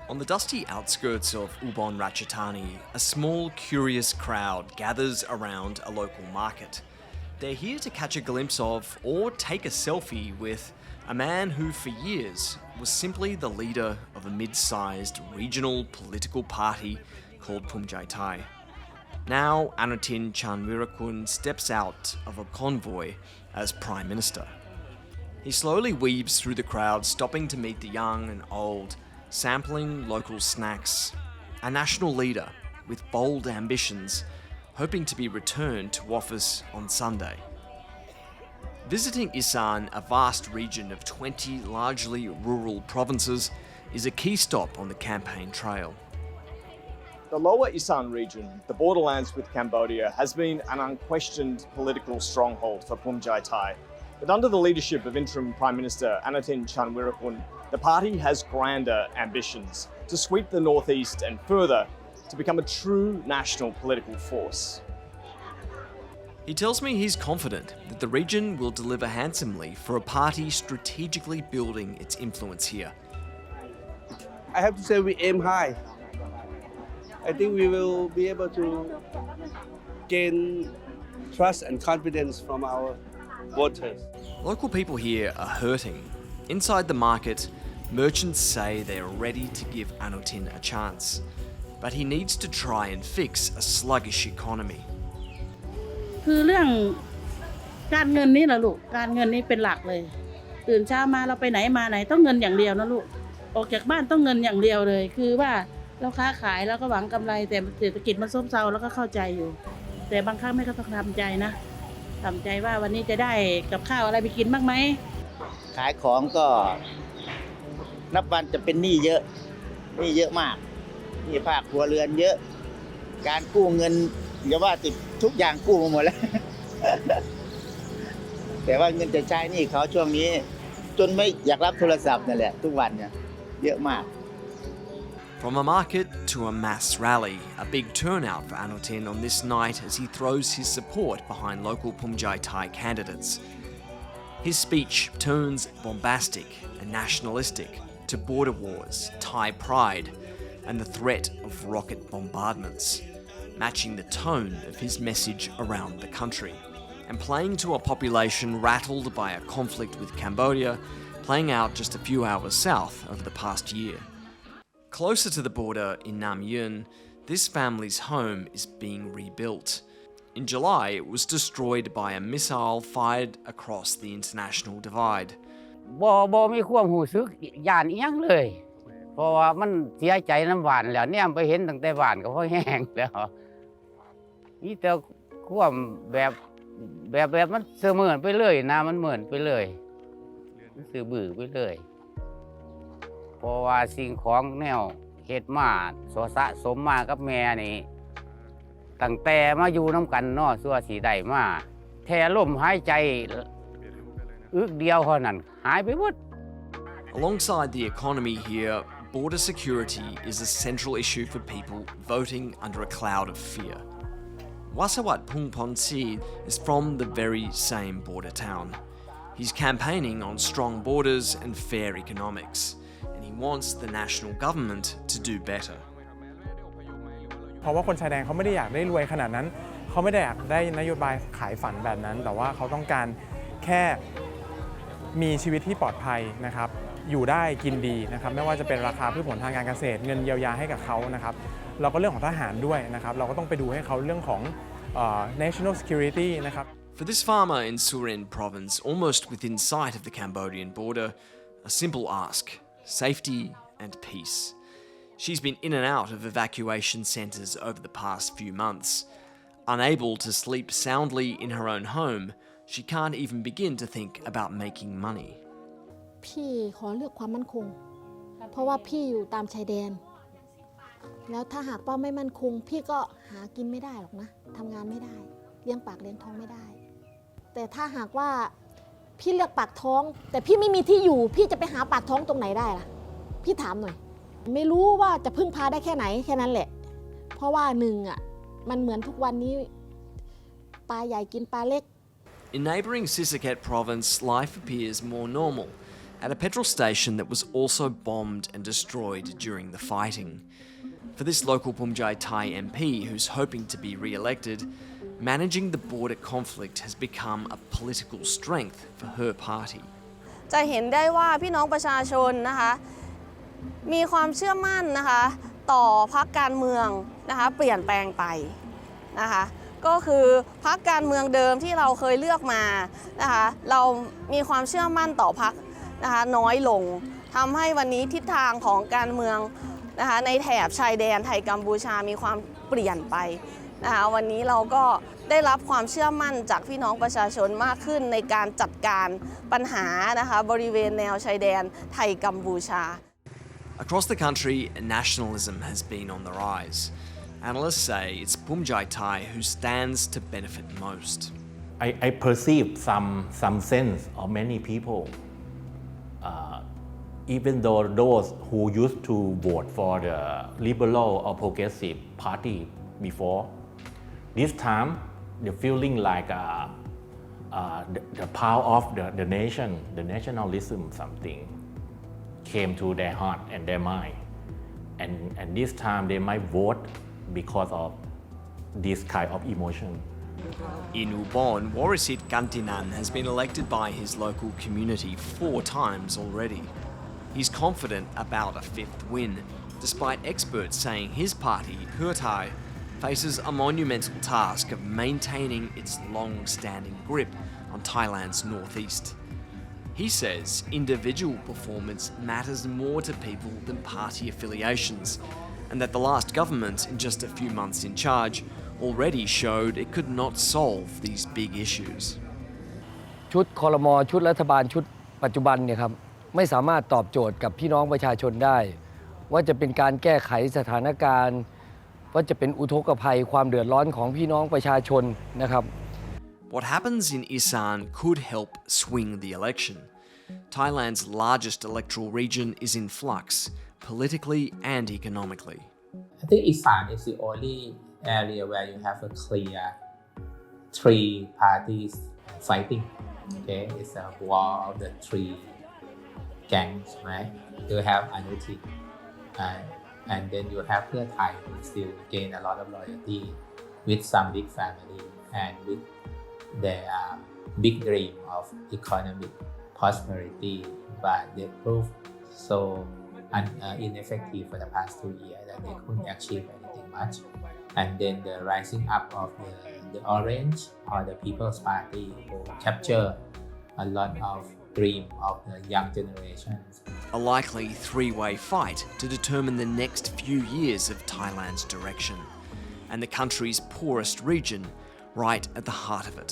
On the dusty outskirts of Ubon Ratchathani, a small, curious crowd gathers around a local market. They're here to catch a glimpse of or take a selfie with a man who for years was simply the leader of a mid-sized regional political party called Phumjai Thai. Now Anutin Charnvirakul steps out of a convoy as Prime Minister. He slowly weaves through the crowd, stopping to meet the young and old, sampling local snacks. A national leader with bold ambitions, hoping to be returned to office on Sunday. Visiting Isan, a vast region of 20 largely rural provinces, is a key stop on the campaign trail. The lower Isan region, the borderlands with Cambodia, has been an unquestioned political stronghold for Phumjai Thai. But under the leadership of interim Prime Minister Anutin Charnvirakul, the party has grander ambitions to sweep the northeast and further to become a true national political force. He tells me he's confident that the region will deliver handsomely for a party strategically building its influence here. I have to say we aim high. I think we will be able to gain trust and confidence from our voters. Local people here are hurting. Inside the market, merchants say they are ready to give Anutin a chance. But he needs to try and fix a sluggish economy. คือเรื่องการเงินนี่แหละลูกการเงินนี่เป็นหลักเลยตื่นเช้ามาเราไปไหนมาไหนต้องเงินอย่างเดียวนะลูกออกจากบ้านต้องเงินอย่างเดียวเลยคือว่าเราค้าขายแล้วก็หวังกำไรแต่เศรษฐกิจมันซบเซาแล้วก็เข้าใจอยู่แต่บางครั้งแม่ก็ต้องทำใจนะทำใจว่าวันนี้จะได้กับข้าวอะไรไปกินบ้างไหมขายของก็นับวันจะเป็นหนี้เยอะมากหนี้ภาคครัวเรือนเยอะการกู้เงินอย่าว่าติดทุกอย่างกู้มาหมดแล้ว แต่ว่าเงินจะใช้หนี้เขาช่วงนี้จนไม่อยากรับโทรศัพท์นั่นแหละทุกวันเนี่ยเยอะมาก From a market to a mass rally, a big turnout for Anutin on this night as he throws his support behind local Phumjai Thai candidates. His speech turns bombastic and nationalistic to border wars, Thai pride, and the threat of rocket bombardments, matching the tone of his message around the country, and playing to a population rattled by a conflict with Cambodia, playing out just a few hours south over the past year. Closer to the border in Nam Yuen, this family's home is being rebuilt. In July, it was destroyed by a missile fired across the international divide. บ่มีความรู้สึกย่านอีหยังเลยเพราะว่ามันเสียใจน้ำหวานแล้วเนี่ยไปเห็นตั้งแต่หวานก็พอแห้งแล้วนี่แต่ความแบบมันเสมือนไปเลยนะมันเหมือนไปเลยมันสื่อบื้อไปเลยเพราะว่าสิ่งของแนวเฮ็ดมาสะสมมากับแม่นี่ตั้งแต่มาอยู่น้ำกันเนาะสัวสีได้มาแท้ลมหายใจอึกเดียวเท่านั้นหายไปหมด Alongside the economy here, border security is a central issue for people voting under a cloud of fear. Wasawat Phumphonsi is from the very same border town. He's campaigning on strong borders and fair economics, and he wants the national government to do better. เพราะว่าคนชายแดนเขาไม่ได้อยากได้รวยขนาดนั้นเขาไม่ได้อยากได้นโยบายขายฝันแบบนั้นแต่ว่าเขาต้องการแค่มีชีวิตที่ปลอดภัยนะครับอยู่ได้กินดีนะครับไม่ว่าจะเป็นราคาพืชผลทางการเกษตรเงินเยียวยาให้กับเขานะครับเราก็เรื่องของทหารด้วยนะครับเราก็ต้องไปดูให้เขาเรื่องของ national security นะครับ For this farmer in Surin province, almost within sight of the Cambodian border, a simple ask: safety and peace. She's been in and out of evacuation centres over the past few months. Unable to sleep soundly in her own home, she can't even begin to think about making money. พี่ขอเลือกความมั่นคงเพราะว่าพี่อยู่ตามชายแดนแล้วถ้าหากว่าไม่มั่นคงพี่ก็หากินไม่ได้หรอกนะทำงานไม่ได้เลี้ยงปากเลี้ยงท้องไม่ได้แต่ถ้าหากว่าพี่เลือกปากท้องแต่พี่ไม่มีที่อยู่พี่จะไปหาปากท้องตรงไหนได้ล่ะพี่ถามหน่อยไม่รู้ว่าจะพึ่งพาได้แค่ไหนแค่นั้นแหละเพราะว่าหนึ่งอ่ะมันเหมือนทุกวันนี้ปลาใหญ่กินปลาเล็ก In neighbouring Sisaket province, life appears more normal, at a petrol station that was also bombed and destroyed during the fighting. For this local Phumjai Thai MP who's hoping to be re-elected, managing the border conflict has become a political strength for her party. จะเห็นได้ว่าพี่น้องประชาชนนะคะมีความเชื่อมั่นนะคะต่อพรรคการเมืองนะคะเปลี่ยนแปลงไปนะคะก็คือพรรคการเมืองเดิมที่เราเคยเลือกมานะคะเรามีความเชื่อมั่นต่อพรรคนะคะน้อยลงทำให้วันนี้ทิศทางของการเมืองนะคะในแถบชายแดนไทยกัมพูชามีความเปลี่ยนไปนะคะวันนี้เราก็ได้รับความเชื่อมั่นจากพี่น้องประชาชนมากขึ้นในการจัดการปัญหานะคะบริเวณแนวชายแดนไทยกัมพูชา Across the country, nationalism has been on the rise. Analysts say it's Phumjai Thai who stands to benefit most. I perceive some sense of many people, even though those who used to vote for the liberal or progressive party before, this time the feeling like the power of the nation, the nationalism something came to their heart and their mind. And this time they might vote because of this kind of emotion. In Ubon, Warisit Gantinan has been elected by his local community 4 times already. He's confident about a 5th win, despite experts saying his party, Pheu Thai, faces a monumental task of maintaining its long-standing grip on Thailand's northeast. He says individual performance matters more to people than party affiliations, and that the last government, in just a few months in charge, already showed it could not solve these big issues. ชุดครม.ชุดรัฐบาลชุดปัจจุบันเนี่ยครับไม่สามารถตอบโจทย์กับพี่น้องประชาชนได้ว่าจะเป็นการแก้ไขสถานการณ์ว่าจะเป็นอุทกภัยความเดือดร้อนของพี่น้องประชาชนนะครับ What happens in Isan could help swing the election. Thailand's largest electoral region is in flux, politically and economically. I think Isan is the only area where you have a clear 3 parties fighting. Okay, it's a war of the 3 gangs, right? You have Anutin, and then you have Pheu Thai, who still gain a lot of loyalty with some big family and with their big dream of economic prosperity, but they proved so ineffective for the past 2 years that they couldn't achieve anything much. And then the rising up of the Orange or the People's Party who capture a lot of dream of the young generations. A likely 3-way fight to determine the next few years of Thailand's direction, and the country's poorest region right at the heart of it.